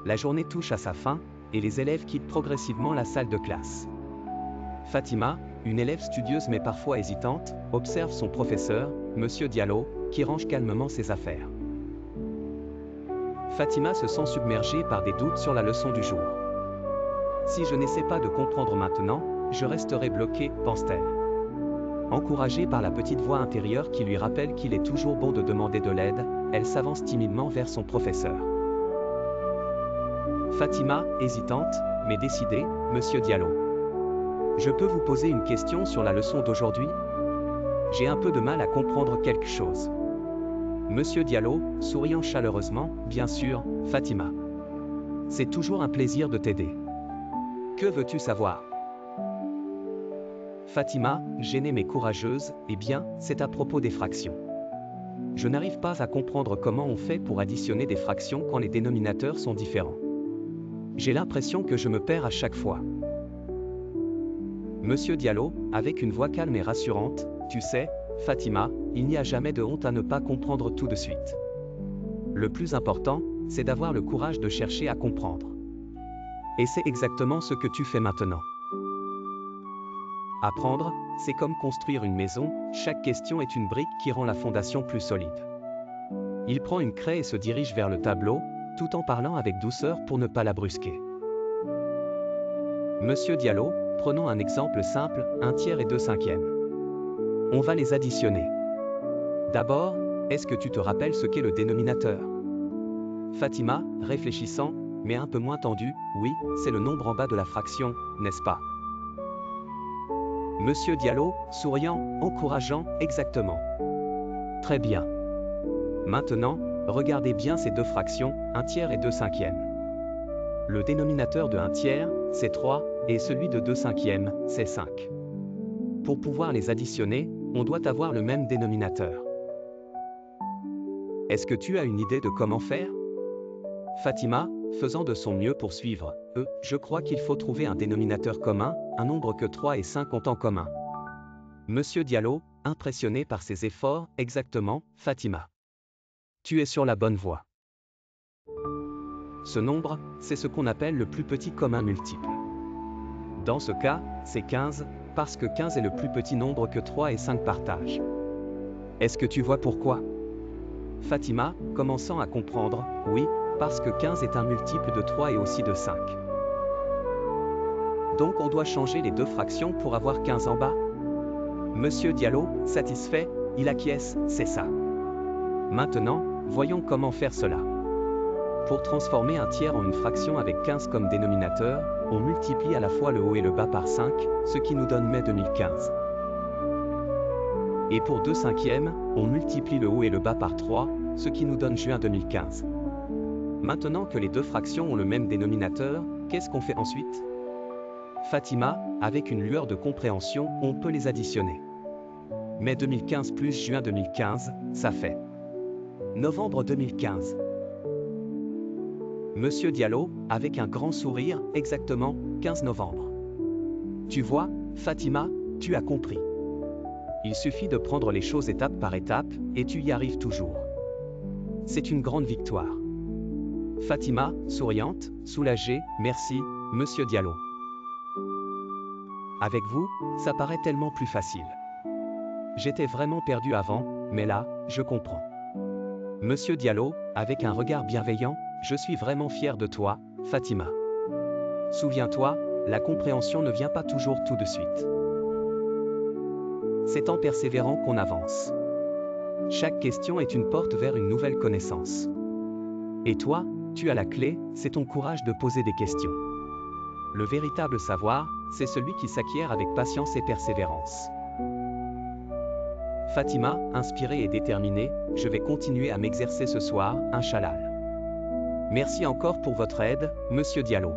La journée touche à sa fin, et les élèves quittent progressivement la salle de classe. Fatima, une élève studieuse mais parfois hésitante, observe son professeur, Monsieur Diallo, qui range calmement ses affaires. Fatima se sent submergée par des doutes sur la leçon du jour. Si je n'essaie pas de comprendre maintenant, je resterai bloquée, pense-t-elle. Encouragée par la petite voix intérieure qui lui rappelle qu'il est toujours bon de demander de l'aide, elle s'avance timidement vers son professeur. Fatima, hésitante, mais décidée, Monsieur Diallo. Je peux vous poser une question sur la leçon d'aujourd'hui? J'ai un peu de mal à comprendre quelque chose. Monsieur Diallo, souriant chaleureusement, bien sûr, Fatima. C'est toujours un plaisir de t'aider. Que veux-tu savoir? Fatima, gênée mais courageuse, eh bien, c'est à propos des fractions. Je n'arrive pas à comprendre comment on fait pour additionner des fractions quand les dénominateurs sont différents. J'ai l'impression que je me perds à chaque fois. Monsieur Diallo, avec une voix calme et rassurante, tu sais, Fatima, il n'y a jamais de honte à ne pas comprendre tout de suite. Le plus important, c'est d'avoir le courage de chercher à comprendre. Et c'est exactement ce que tu fais maintenant. Apprendre, c'est comme construire une maison, chaque question est une brique qui rend la fondation plus solide. Il prend une craie et se dirige vers le tableau, tout en parlant avec douceur pour ne pas la brusquer. Monsieur Diallo, prenons un exemple simple, 1/3 et 2/5. On va les additionner. D'abord, est-ce que tu te rappelles ce qu'est le dénominateur? Fatima, réfléchissant, mais un peu moins tendu, oui, c'est le nombre en bas de la fraction, n'est-ce pas? Monsieur Diallo, souriant, encourageant, exactement. Très bien. Maintenant, regardez bien ces deux fractions, 1/3 et 2/5. Le dénominateur de 1/3, c'est 3, et celui de 2/5, c'est 5. Pour pouvoir les additionner, on doit avoir le même dénominateur. Est-ce que tu as une idée de comment faire? Fatima, faisant de son mieux pour suivre, je crois qu'il faut trouver un dénominateur commun, un nombre que 3 et 5 ont en commun. Monsieur Diallo, impressionné par ses efforts, exactement, Fatima. Tu es sur la bonne voie. Ce nombre, c'est ce qu'on appelle le plus petit commun multiple. Dans ce cas, c'est 15, parce que 15 est le plus petit nombre que 3 et 5 partagent. Est-ce que tu vois pourquoi? Fatima, commençant à comprendre, oui, parce que 15 est un multiple de 3 et aussi de 5. Donc on doit changer les deux fractions pour avoir 15 en bas? Monsieur Diallo, satisfait, il acquiesce, c'est ça. Maintenant, voyons comment faire cela. Pour transformer 1/3 en une fraction avec 15 comme dénominateur, on multiplie à la fois le haut et le bas par 5, ce qui nous donne mai 2015. Et pour 2/5, on multiplie le haut et le bas par 3, ce qui nous donne juin 2015. Maintenant que les deux fractions ont le même dénominateur, qu'est-ce qu'on fait ensuite? Fatima, avec une lueur de compréhension, on peut les additionner. Mai 2015 plus juin 2015, ça fait novembre 2015. Monsieur Diallo, avec un grand sourire, exactement, 15 novembre. Tu vois, Fatima, tu as compris. Il suffit de prendre les choses étape par étape, et tu y arrives toujours. C'est une grande victoire. Fatima, souriante, soulagée, merci, Monsieur Diallo. Avec vous, ça paraît tellement plus facile. J'étais vraiment perdu avant, mais là, je comprends. Monsieur Diallo, avec un regard bienveillant, je suis vraiment fier de toi, Fatima. Souviens-toi, la compréhension ne vient pas toujours tout de suite. C'est en persévérant qu'on avance. Chaque question est une porte vers une nouvelle connaissance. Et toi, tu as la clé, c'est ton courage de poser des questions. Le véritable savoir, c'est celui qui s'acquiert avec patience et persévérance. Fatima, inspirée et déterminée, je vais continuer à m'exercer ce soir, Inch'Allah. Merci encore pour votre aide, Monsieur Diallo.